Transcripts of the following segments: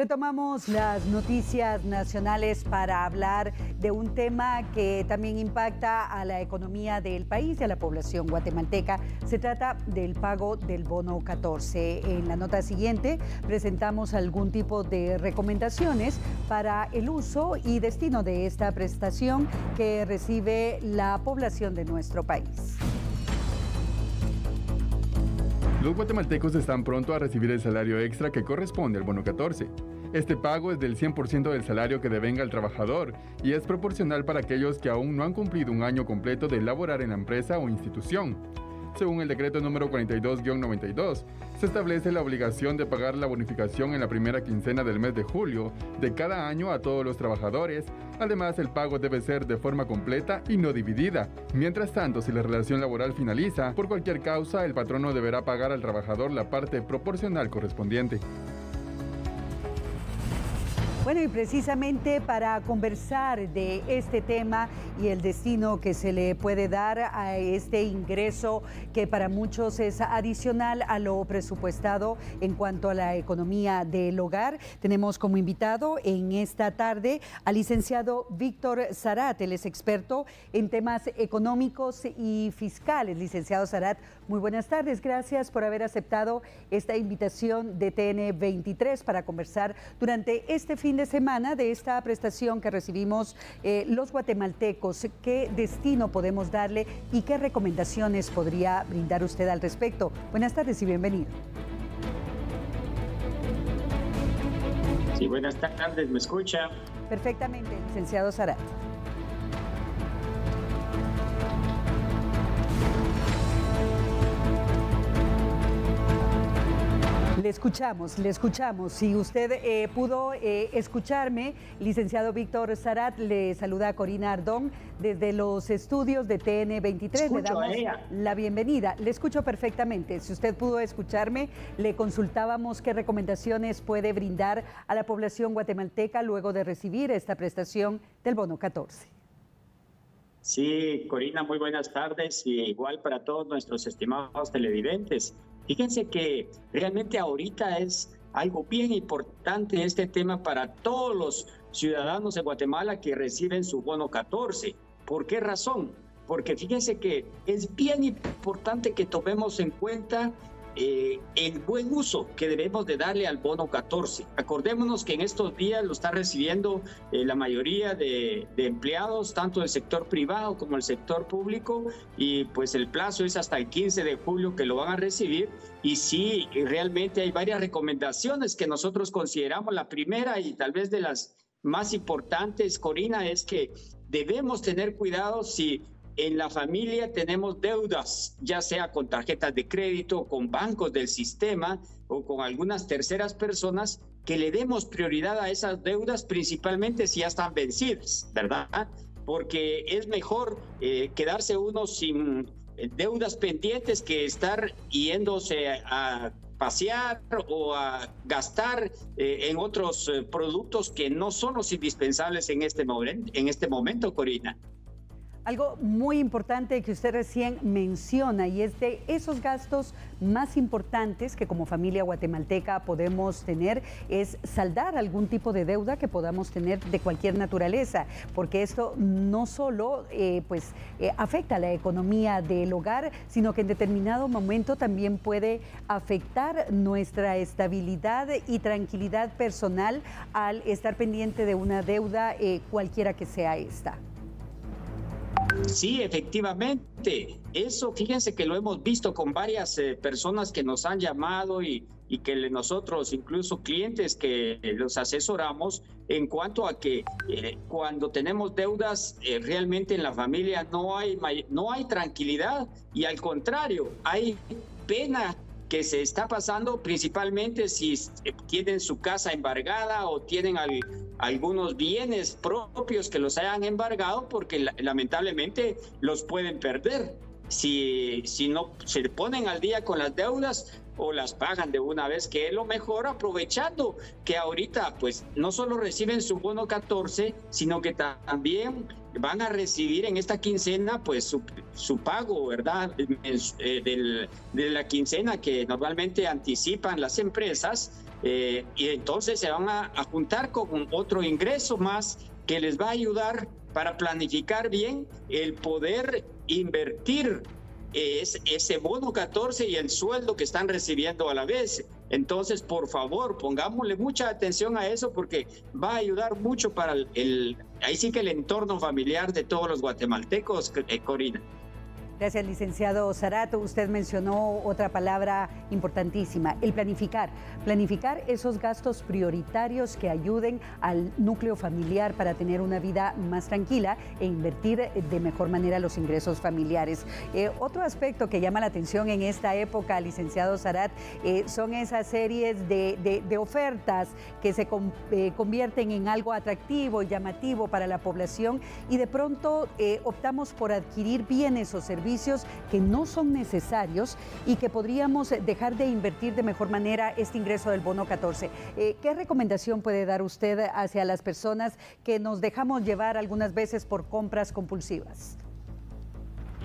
Retomamos las noticias nacionales para hablar de un tema que también impacta a la economía del país y a la población guatemalteca. Se trata del pago del bono 14. En la nota siguiente presentamos algún tipo de recomendaciones para el uso y destino de esta prestación que recibe la población de nuestro país. Los guatemaltecos están pronto a recibir el salario extra que corresponde al bono 14. Este pago es del 100% del salario que devenga el trabajador y es proporcional para aquellos que aún no han cumplido un año completo de laborar en la empresa o institución. Según el decreto número 42-92, se establece la obligación de pagar la bonificación en la primera quincena del mes de julio de cada año a todos los trabajadores. Además, el pago debe ser de forma completa y no dividida. Mientras tanto, si la relación laboral finaliza, por cualquier causa, el patrono deberá pagar al trabajador la parte proporcional correspondiente. Bueno, y precisamente para conversar de este tema y el destino que se le puede dar a este ingreso que para muchos es adicional a lo presupuestado en cuanto a la economía del hogar, tenemos como invitado en esta tarde al licenciado Víctor Sarat. Él es experto en temas económicos y fiscales. Licenciado Sarat, muy buenas tardes. Gracias por haber aceptado esta invitación de TN23 para conversar durante este fin de semana de esta prestación que recibimos los guatemaltecos. ¿Qué destino podemos darle y qué recomendaciones podría brindar usted al respecto? Buenas tardes y bienvenido. Sí, buenas tardes, ¿me escucha? Perfectamente, licenciado Sarat. Le escuchamos. Si usted pudo escucharme, licenciado Víctor Sarat, le saluda Corina Ardón desde los estudios de TN23. Le damos la bienvenida. Le escucho perfectamente. Si usted pudo escucharme, le consultábamos qué recomendaciones puede brindar a la población guatemalteca luego de recibir esta prestación del bono 14. Sí, Corina, muy buenas tardes y igual para todos nuestros estimados televidentes. Fíjense que realmente ahorita es algo bien importante este tema para todos los ciudadanos de Guatemala que reciben su bono 14. ¿Por qué razón? Porque fíjense que es bien importante que tomemos en cuenta el buen uso que debemos de darle al bono 14. Acordémonos que en estos días lo está recibiendo la mayoría de empleados, tanto del sector privado como del sector público, y pues el plazo es hasta el 15 de julio que lo van a recibir. Y sí, realmente hay varias recomendaciones que nosotros consideramos. La primera y tal vez de las más importantes, Corina, es que debemos tener cuidado si en la familia tenemos deudas, ya sea con tarjetas de crédito, con bancos del sistema o con algunas terceras personas, que le demos prioridad a esas deudas, principalmente si ya están vencidas, ¿verdad? Porque es mejor quedarse uno sin deudas pendientes que estar yéndose a pasear o a gastar en otros productos que no son los indispensables en este momento, Corina. Algo muy importante que usted recién menciona, y es de esos gastos más importantes que como familia guatemalteca podemos tener, es saldar algún tipo de deuda que podamos tener de cualquier naturaleza, porque esto no solo afecta a la economía del hogar, sino que en determinado momento también puede afectar nuestra estabilidad y tranquilidad personal al estar pendiente de una deuda, cualquiera que sea esta. Sí, efectivamente. Eso, fíjense que lo hemos visto con varias personas que nos han llamado y que nosotros, incluso clientes que los asesoramos, en cuanto a que cuando tenemos deudas, realmente en la familia no hay tranquilidad y al contrario, hay pena que se está pasando, principalmente si tienen su casa embargada o tienen algunos bienes propios que los hayan embargado, porque lamentablemente los pueden perder. Si no se ponen al día con las deudas o las pagan de una vez, que es lo mejor, aprovechando que ahorita pues no solo reciben su bono 14, sino que también van a recibir en esta quincena pues su pago, ¿verdad? De la quincena que normalmente anticipan las empresas, y entonces se van a juntar con otro ingreso más que les va a ayudar para planificar bien el poder invertir ese bono 14 y el sueldo que están recibiendo a la vez. Entonces, por favor, pongámosle mucha atención a eso porque va a ayudar mucho para ahí sí que el entorno familiar de todos los guatemaltecos, Corina. Gracias, licenciado Zarato. Usted mencionó otra palabra importantísima, el planificar. Planificar esos gastos prioritarios que ayuden al núcleo familiar para tener una vida más tranquila e invertir de mejor manera los ingresos familiares. Otro aspecto que llama la atención en esta época, licenciado Zarat, son esas series de ofertas que se convierten en algo atractivo y llamativo para la población y de pronto optamos por adquirir bienes o servicios que no son necesarios y que podríamos dejar de invertir de mejor manera este ingreso del bono 14. ¿Qué recomendación puede dar usted hacia las personas que nos dejamos llevar algunas veces por compras compulsivas?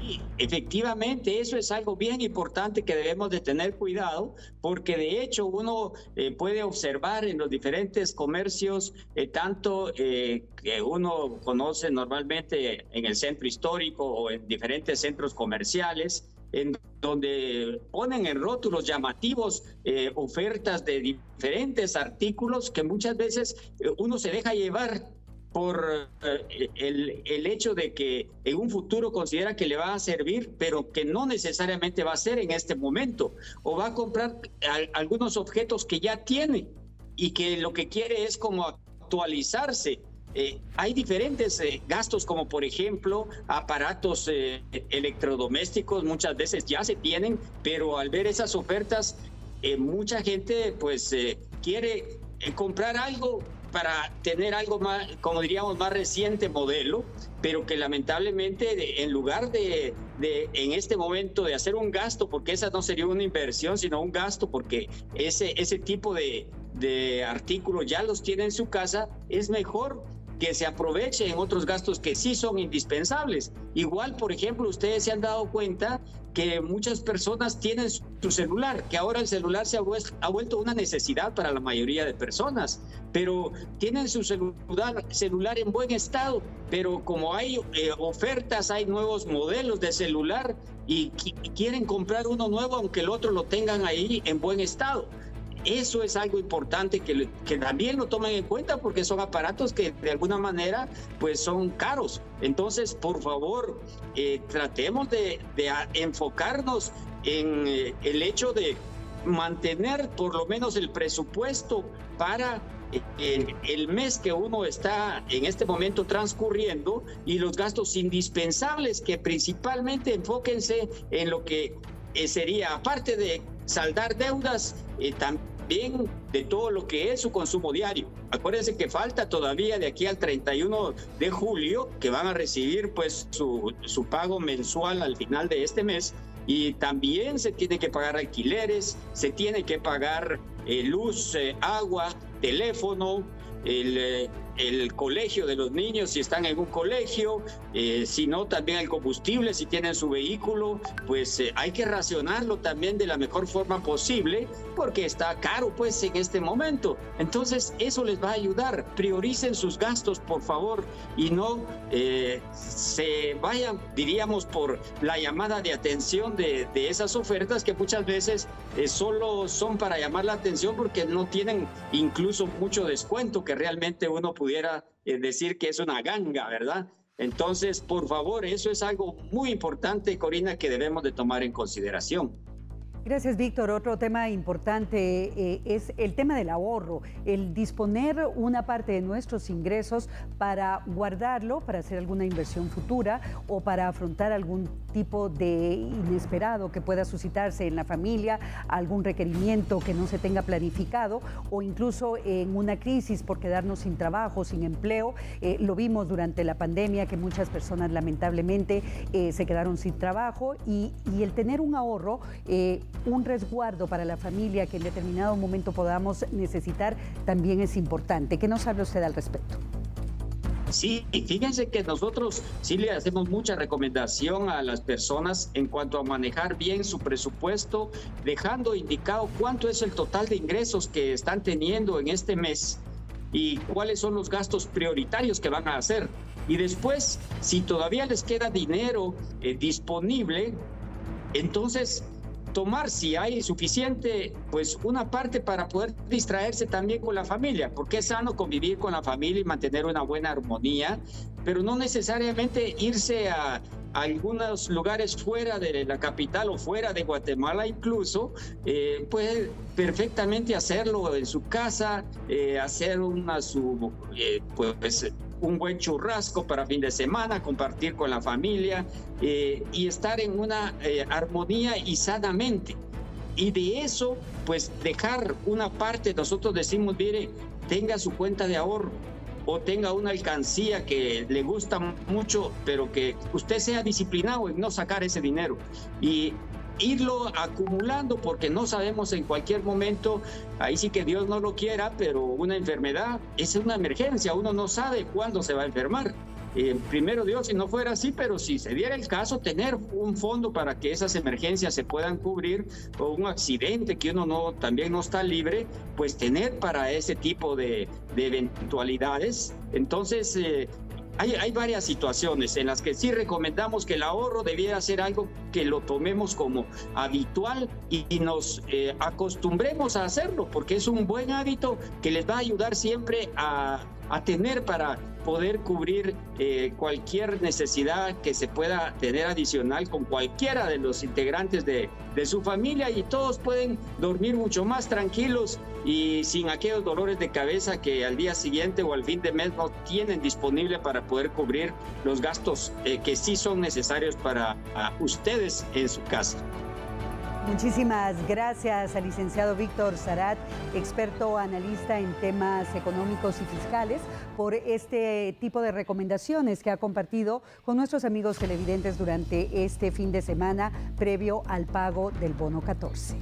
Sí, efectivamente, eso es algo bien importante que debemos de tener cuidado, porque de hecho uno puede observar en los diferentes comercios, tanto que uno conoce normalmente en el centro histórico o en diferentes centros comerciales, en donde ponen en rótulos llamativos ofertas de diferentes artículos que muchas veces uno se deja llevar por el hecho de que en un futuro considera que le va a servir, pero que no necesariamente va a ser en este momento, o va a comprar algunos objetos que ya tiene y que lo que quiere es como actualizarse. Hay diferentes gastos, como por ejemplo aparatos electrodomésticos, muchas veces ya se tienen, pero al ver esas ofertas, mucha gente pues quiere comprar algo para tener algo más, como diríamos, más reciente modelo, pero que lamentablemente en lugar de en este momento de hacer un gasto, porque esa no sería una inversión, sino un gasto, porque ese tipo de artículos ya los tiene en su casa, es mejor que se aproveche en otros gastos que sí son indispensables. Igual, por ejemplo, ustedes se han dado cuenta que muchas personas tienen su celular, que ahora el celular se ha vuelto una necesidad para la mayoría de personas, pero tienen su celular en buen estado, pero como hay ofertas, hay nuevos modelos de celular y quieren comprar uno nuevo aunque el otro lo tengan ahí en buen estado. Eso es algo importante que también lo tomen en cuenta porque son aparatos que de alguna manera pues son caros. Entonces, por favor, tratemos de enfocarnos en el hecho de mantener por lo menos el presupuesto para el mes que uno está en este momento transcurriendo y los gastos indispensables, que principalmente enfóquense en lo que sería, aparte de saldar deudas, también de todo lo que es su consumo diario. Acuérdense que falta todavía de aquí al 31 de julio, que van a recibir pues su pago mensual al final de este mes, y también se tiene que pagar alquileres, se tiene que pagar luz, agua, teléfono, el colegio de los niños si están en un colegio, si no también el combustible si tienen su vehículo, pues hay que racionarlo también de la mejor forma posible porque está caro pues en este momento. Entonces eso les va a ayudar. Prioricen sus gastos, por favor, y no se vayan, diríamos, por la llamada de atención de esas ofertas que muchas veces solo son para llamar la atención porque no tienen incluso mucho descuento que realmente uno pudiera decir que es una ganga, ¿verdad? Entonces, por favor, eso es algo muy importante, Corina, que debemos de tomar en consideración. Gracias, Víctor. Otro tema importante es el tema del ahorro, el disponer una parte de nuestros ingresos para guardarlo, para hacer alguna inversión futura o para afrontar algún tipo de inesperado que pueda suscitarse en la familia, algún requerimiento que no se tenga planificado o incluso en una crisis por quedarnos sin trabajo, sin empleo. Lo vimos durante la pandemia que muchas personas lamentablemente se quedaron sin trabajo y el tener un ahorro, un resguardo para la familia que en determinado momento podamos necesitar, también es importante. ¿Qué nos habla usted al respecto? Sí, fíjense que nosotros sí le hacemos mucha recomendación a las personas en cuanto a manejar bien su presupuesto, dejando indicado cuánto es el total de ingresos que están teniendo en este mes y cuáles son los gastos prioritarios que van a hacer. Y después, si todavía les queda dinero disponible, entonces tomar, si hay suficiente, pues una parte para poder distraerse también con la familia, porque es sano convivir con la familia y mantener una buena armonía, pero no necesariamente irse a algunos lugares fuera de la capital o fuera de Guatemala incluso, puede perfectamente hacerlo en su casa, hacer un buen churrasco para fin de semana, compartir con la familia y estar en una armonía y sanamente. Y de eso, pues dejar una parte, nosotros decimos, mire, tenga su cuenta de ahorro o tenga una alcancía que le gusta mucho, pero que usted sea disciplinado en no sacar ese dinero y irlo acumulando, porque no sabemos en cualquier momento, ahí sí que Dios no lo quiera, pero una enfermedad es una emergencia, uno no sabe cuándo se va a enfermar. Primero Dios, si no fuera así, pero si se diera el caso, tener un fondo para que esas emergencias se puedan cubrir, o un accidente que uno también no está libre, pues tener para ese tipo de eventualidades. Entonces, hay varias situaciones en las que sí recomendamos que el ahorro debiera ser algo que lo tomemos como habitual y nos acostumbremos a hacerlo, porque es un buen hábito que les va a ayudar siempre a tener para poder cubrir cualquier necesidad que se pueda tener adicional con cualquiera de los integrantes de su familia, y todos pueden dormir mucho más tranquilos y sin aquellos dolores de cabeza que al día siguiente o al fin de mes no tienen disponible para poder cubrir los gastos que sí son necesarios para ustedes en su casa. Muchísimas gracias al licenciado Víctor Sarat, experto analista en temas económicos y fiscales, por este tipo de recomendaciones que ha compartido con nuestros amigos televidentes durante este fin de semana previo al pago del bono 14.